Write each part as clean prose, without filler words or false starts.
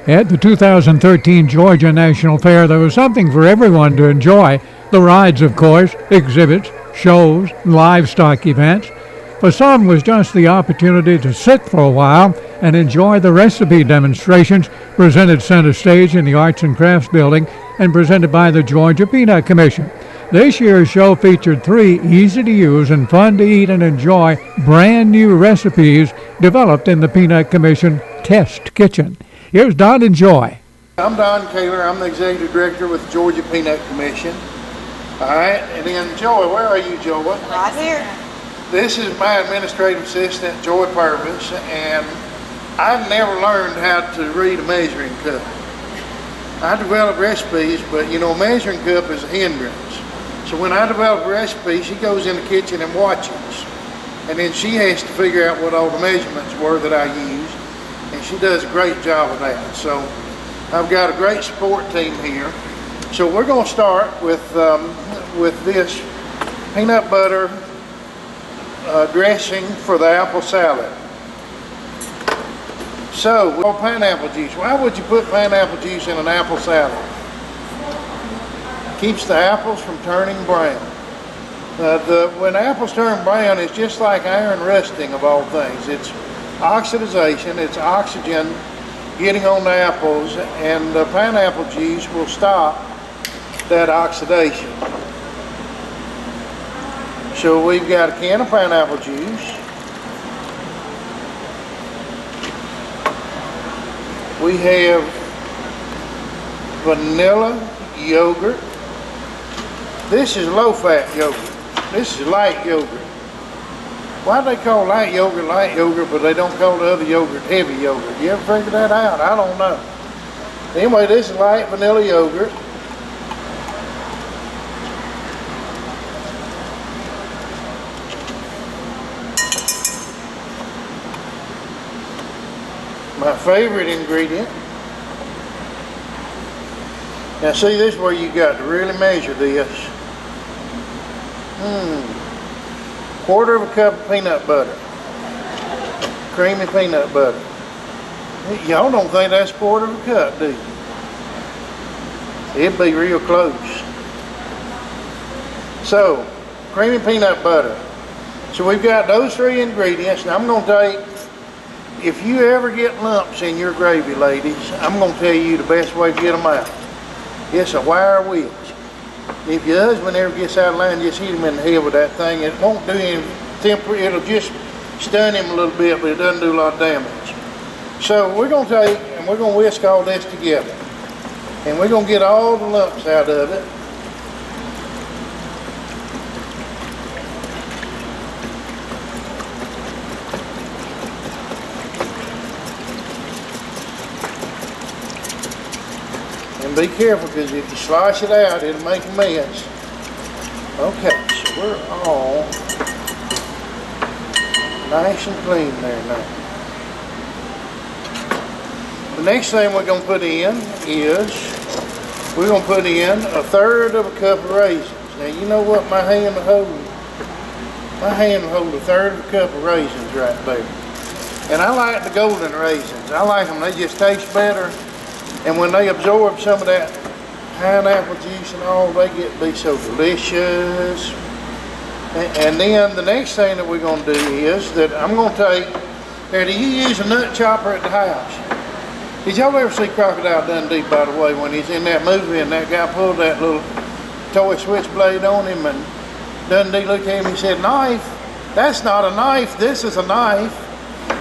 At the 2013 Georgia National Fair, there was something for everyone to enjoy. The rides, of course, exhibits, shows, livestock events. For some, was just the opportunity to sit for a while and enjoy the recipe demonstrations presented center stage in the Arts and Crafts Building and presented by the Georgia Peanut Commssion. This year's show featured 3 easy-to-use and fun-to-eat and enjoy brand-new recipes developed in the Peanut Commssion Test Kitchen. Here's Don and Joy. I'm Don Koehler. I'm the Executive Director with Georgia Peanut Commssion. All right, and then Joy, where are you, Joy? Right here. This is my administrative assistant, Joy Purvis, and I never learned how to read a measuring cup. I develop recipes, but you know, a measuring cup is a hindrance. So when I develop a recipe, she goes in the kitchen and watches. And then she has to figure out what all the measurements were that I used. And she does a great job of that. So I've got a great support team here. So we're going to start with this peanut butter dressing for the apple salad. So, pineapple juice. Why would you put pineapple juice in an apple salad? Keeps the apples from turning brown. When apples turn brown, it's just like iron rusting of all things. It's oxidization, it's oxygen getting on the apples, and the pineapple juice will stop that oxidation. So we've got a can of pineapple juice. We have vanilla yogurt. This is low-fat yogurt. This is light yogurt. Why do they call light yogurt, but they don't call the other yogurt heavy yogurt? You ever figure that out? I don't know. Anyway, this is light vanilla yogurt. My favorite ingredient. Now see, this is where you got to really measure this. Quarter of a cup of peanut butter. Creamy peanut butter. Y'all don't think that's a quarter of a cup, do you? It'd be real close. So, creamy peanut butter. So we've got those 3 ingredients. Now I'm going to take, if you ever get lumps in your gravy, ladies, I'm going to tell you the best way to get them out. It's a wire wedge. If your husband ever gets out of line, just hit him in the head with that thing. It won't do any temporary, it'll just stun him a little bit, but it doesn't do a lot of damage. So we're going to take and we're going to whisk all this together. And we're going to get all the lumps out of it. And be careful, because if you slosh it out, it'll make a mess. Okay, so we're all nice and clean there now. The next thing we're going to put in is, we're going to put in 1/3 of a cup of raisins. Now you know what my hand will hold? My hand will hold 1/3 of a cup of raisins right there. And I like the golden raisins. I like them, they just taste better. And when they absorb some of that pineapple juice and all, they get to be so delicious. And then the next thing that we're going to do is that I'm going to take, now do you use a nut chopper at the house? Did y'all ever see Crocodile Dundee, by the way, when he's in that movie and that guy pulled that little toy switchblade on him and Dundee looked at him and he said, "Knife? That's not a knife, this is a knife."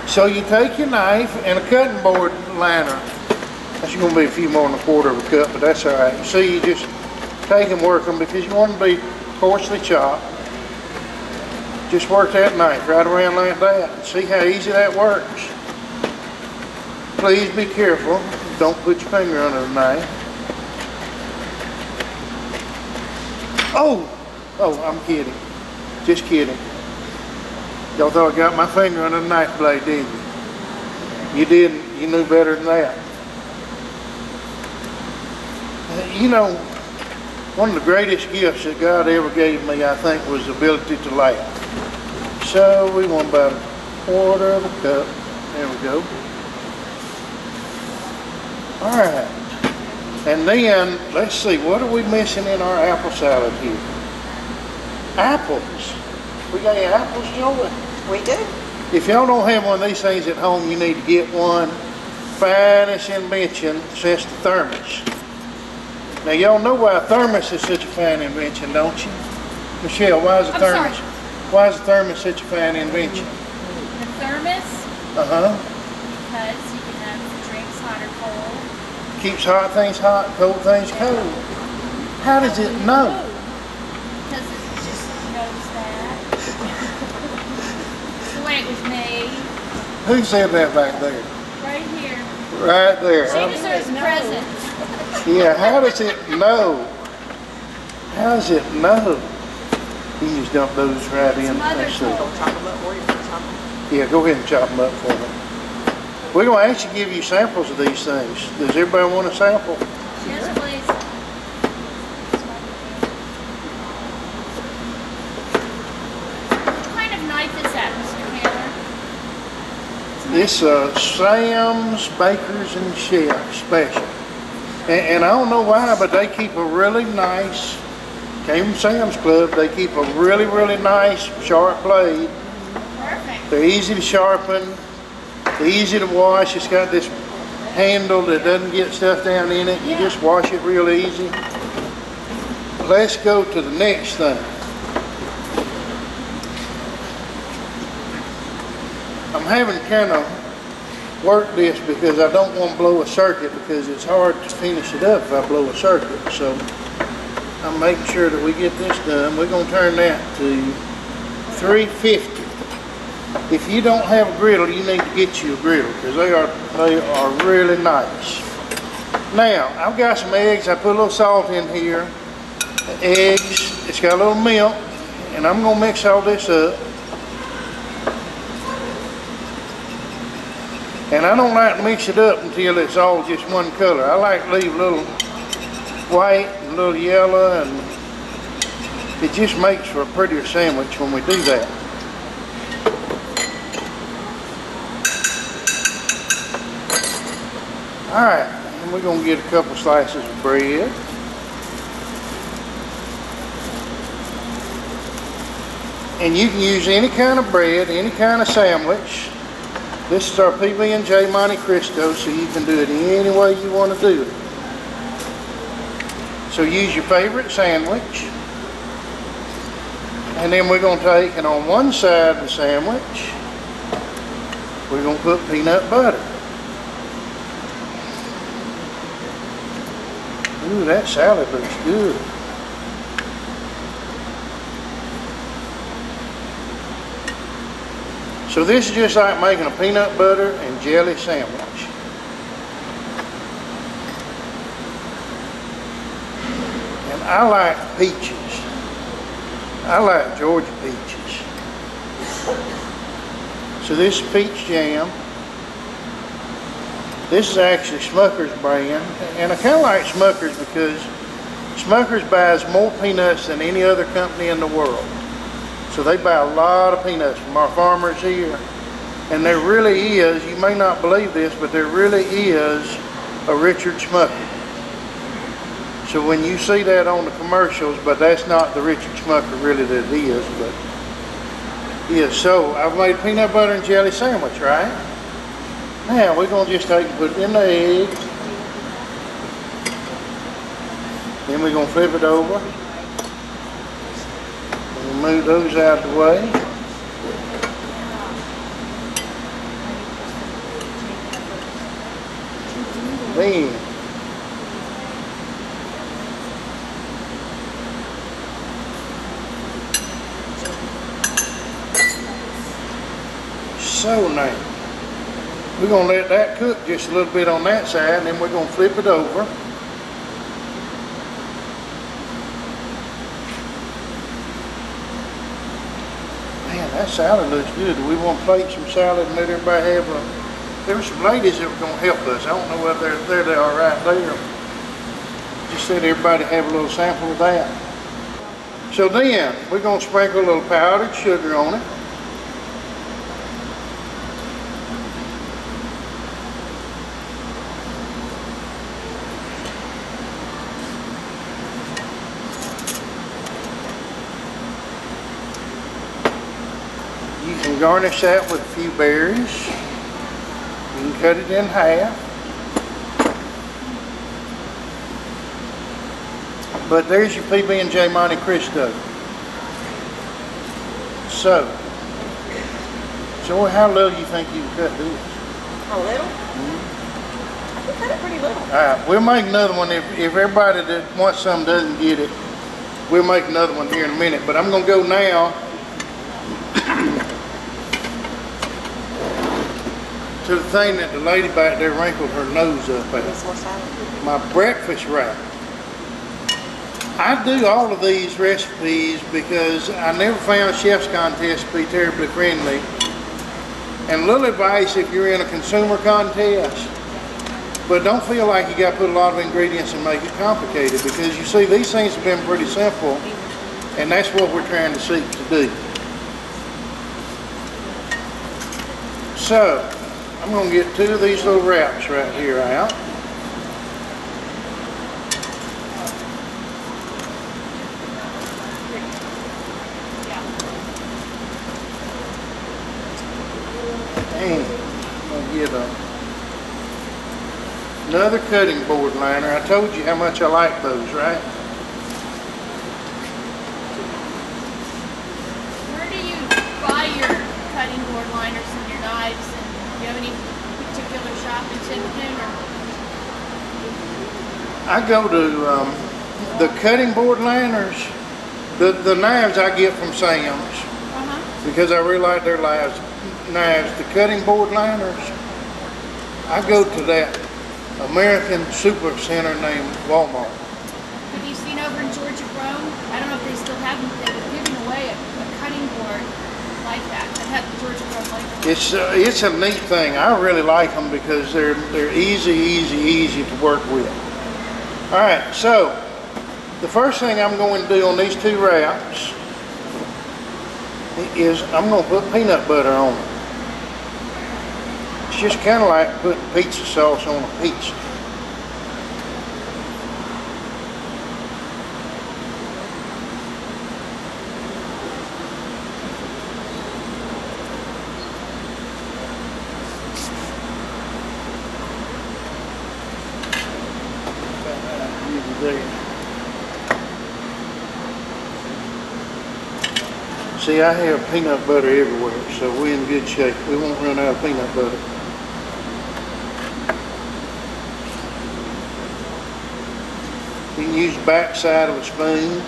So you take your knife and a cutting board liner. That's going to be a few more than 1/4 of a cup, but that's all right. You see, you just take and work them because you want them to be coarsely chopped. Just work that knife right around like that. See how easy that works. Please be careful. Don't put your finger under the knife. Oh, I'm kidding. Just kidding. Y'all thought I got my finger under the knife blade, didn't you? You didn't. You knew better than that. You know, one of the greatest gifts that God ever gave me, I think, was the ability to laugh. So we want about 1/4 of a cup. There we go. All right. And then, let's see, what are we missing in our apple salad here? Apples. We got any apples, Joey? We do. If y'all don't have one of these things at home, you need to get one. Finest invention since the thermos. Now, y'all know why a thermos is such a fine invention, don't you? Michelle, why is a thermos? Why is a thermos such a fine invention? The thermos? Uh-huh. Because you can have drinks hot or cold. Keeps hot things hot, cold things cold. How does it know? Because it just knows that. It's the way it was made. Who said that back there? Right here. Right there. She deserves a present. Yeah, how does it know? How does it know? You just dump those right in. Let's see. Chop them up for you. Yeah, go ahead and chop them up for me. We're going to actually give you samples of these things. Does everybody want a sample? Yes, please. What kind of knife is that, Mr. Taylor? It's Sam's Bakers and Chef Special. And I don't know why, but they keep a really nice, came from Sam's Club, they keep a really, really nice sharp blade. Perfect. They're easy to sharpen, they're easy to wash. It's got this handle that doesn't get stuff down in it. You just wash it real easy. Let's go to the next thing. I'm having to kind of work this because I don't want to blow a circuit because it's hard to finish it up if I blow a circuit. So I'm making sure that we get this done. We're going to turn that to 350. If you don't have a griddle, you need to get you a griddle because they are really nice. Now, I've got some eggs. I put a little salt in here. The eggs, it's got a little milk, and I'm going to mix all this up. And I don't like to mix it up until it's all just one color. I like to leave a little white and a little yellow, and it just makes for a prettier sandwich when we do that. All right, and we're gonna get a couple slices of bread. And you can use any kind of bread, any kind of sandwich. This is our PB&J Monte Cristo, so you can do it any way you want to do it. So use your favorite sandwich. And then we're going to take, and on one side of the sandwich, we're going to put peanut butter. Ooh, that salad looks good. So this is just like making a peanut butter and jelly sandwich. And I like peaches. I like Georgia peaches. So this is peach jam. This is actually Smucker's brand. And I kind of like Smucker's because Smucker's buys more peanuts than any other company in the world. So they buy a lot of peanuts from our farmers here. And there really is, you may not believe this, but there really is a Richard Smucker. So when you see that on the commercials, but that's not the Richard Smucker really that it is, but yeah, so I've made a peanut butter and jelly sandwich, right? Now we're gonna just take and put it in the egg. Then we're gonna flip it over. Move those out of the way. Then so now we're going to let that cook just a little bit on that side, and then we're going to flip it over. That salad looks good. Do we want to plate some salad and let everybody have a... There were some ladies that were going to help us. I don't know whether there they are right there. Just said everybody have a little sample of that. So then, we're going to sprinkle a little powdered sugar on it. garnish that with a few berries. You can cut it in half. But there's your PB&J Monte Cristo. So, Joy, how little do you think you can cut this? A little? I can cut it pretty little. Alright, we'll make another one. If everybody that wants some doesn't get it, we'll make another one here in a minute. But I'm going to go now to the thing that the lady back there wrinkled her nose up at. My breakfast wrap. I do all of these recipes because I never found chef's contest to be terribly friendly. And a little advice if you're in a consumer contest, but don't feel like you got to put a lot of ingredients and make it complicated, because you see these things have been pretty simple, and that's what we're trying to seek to do. So I'm going to get 2 of these little wraps right here out. And I'm going to get another cutting board liner. I told you how much I like those, right? Where do you buy your cutting board liners and your knives? And do you have any particular shop in Timken? I go to the cutting board liners. The knives I get from Sam's because I really like their knives. The cutting board liners, I go to that American super center named Walmart. Have you seen over in Georgia Peanut? I don't know if they still have them. They were giving away a cutting board like that. That had the Georgia Peanut like that. It's a neat thing. I really like them because they're easy to work with. All right, so the first thing I'm going to do on these 2 wraps is I'm going to put peanut butter on them. It's just kind of like putting pizza sauce on a pizza. See, I have peanut butter everywhere, so we're in good shape. We won't run out of peanut butter. You can use the back side of a spoon.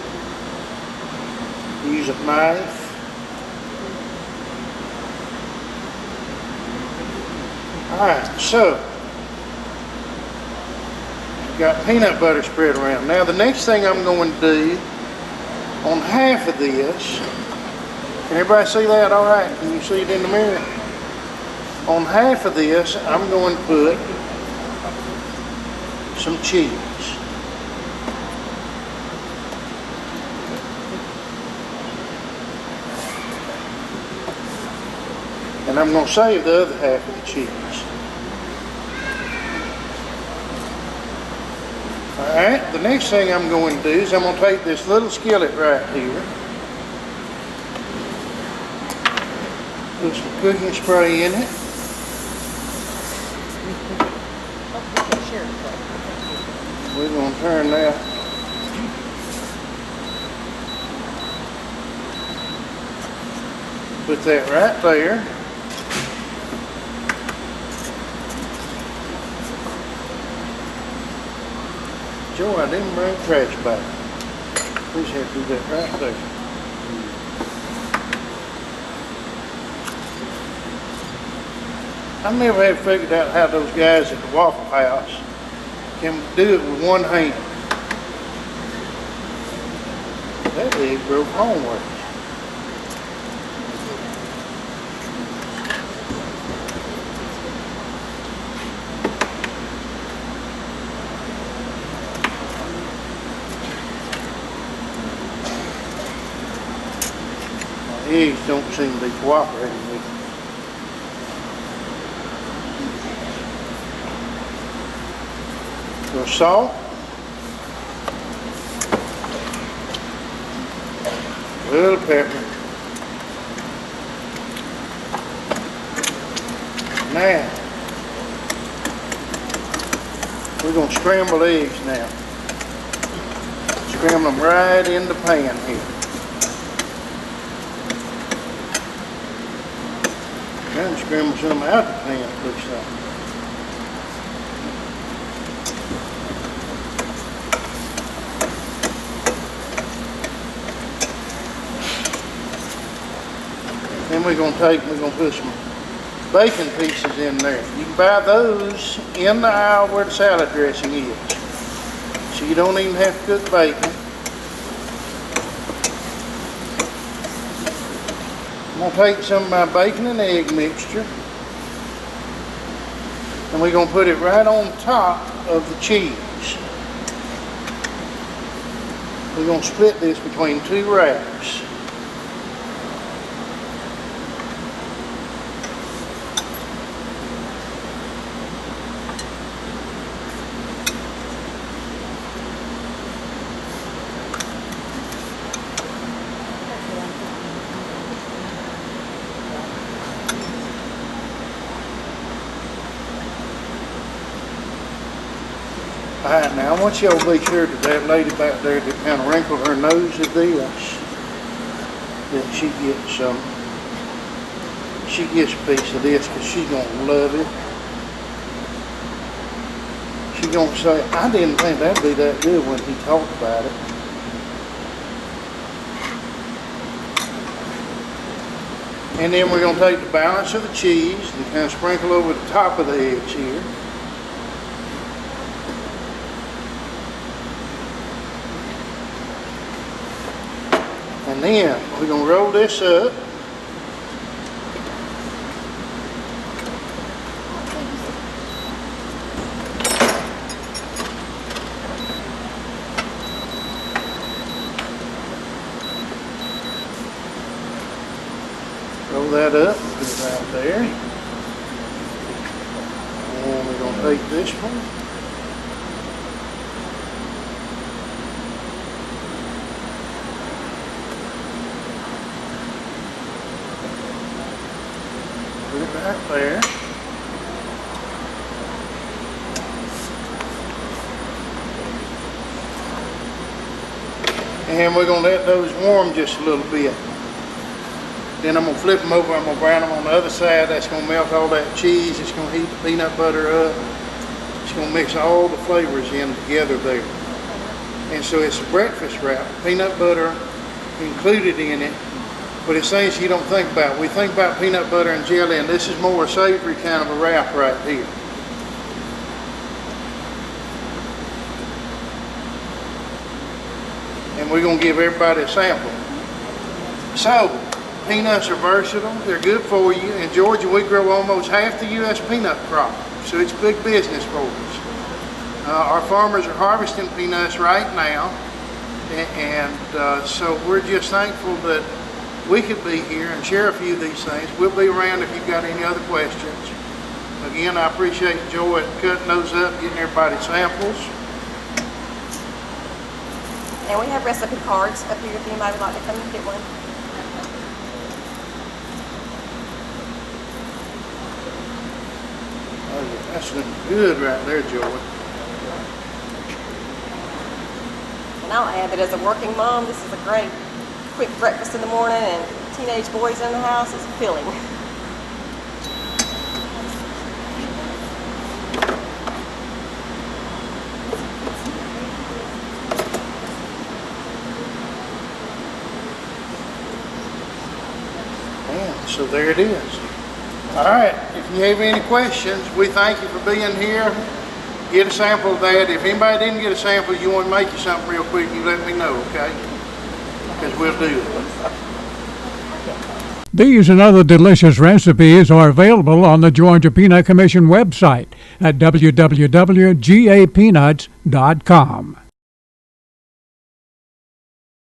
Use a knife. Alright, so got peanut butter spread around. Now the next thing I'm going to do on half of this, can everybody see that all right? Can you see it in the mirror? On half of this, I'm going to put some cheese. And I'm going to save the other half of the cheese. Alright, the next thing I'm going to do is I'm going to take this little skillet right here, put some cooking spray in it. We're going to turn that. Put that right there. Joe, I didn't bring trash back. Please have to do that right there. I never have figured out how those guys at the Waffle House can do it with one hand. That egg broke homework. Eggs don't seem to be cooperating with me. A little salt. A little pepper. Now, we're going to scramble eggs now. Scramble them right in the pan here. Trying to scramble some out the pan, it looks like. Then we're going to put some bacon pieces in there. You can buy those in the aisle where the salad dressing is. So you don't even have to cook bacon. I'm going to take some of my bacon and egg mixture, and we're going to put it right on top of the cheese. We're going to split this between 2 wraps. Alright, now I want y'all to be sure that lady back there that kind of wrinkled her nose at this, that she gets a piece of this, because she's going to love it. She's going to say, I didn't think that'd be that good when he talked about it. And then we're going to take the balance of the cheese and kind of sprinkle over the top of the eggs here. And then we're going to roll this up. Roll that up, put it out there. And we're going to take this one. Put it right there. And we're going to let those warm just a little bit. Then I'm going to flip them over, I'm going to brown them on the other side. That's going to melt all that cheese. It's going to heat the peanut butter up. It's going to mix all the flavors in together there. And so it's a breakfast wrap, peanut butter included in it. But it's things you don't think about. We think about peanut butter and jelly, and this is more a savory kind of a wrap right here. And we're going to give everybody a sample. So, peanuts are versatile. They're good for you. In Georgia, we grow almost half the U.S. peanut crop. So it's big business for us. Our farmers are harvesting peanuts right now. And so we're just thankful that we could be here and share a few of these things. We'll be around if you've got any other questions. Again, I appreciate Joy cutting those up, getting everybody samples. And we have recipe cards up here if anybody would like to come and get one. Oh, yeah, that's looking good right there, Joy. And I'll add that as a working mom, this is a great quick breakfast in the morning, and teenage boys in the house is filling. And so there it is. All right, if you have any questions, we thank you for being here. Get a sample of that. If anybody didn't get a sample, you want to make you something real quick, you let me know, okay? Because we'll do it. These and other delicious recipes are available on the Georgia Peanut Commssion website at www.gapeanuts.com.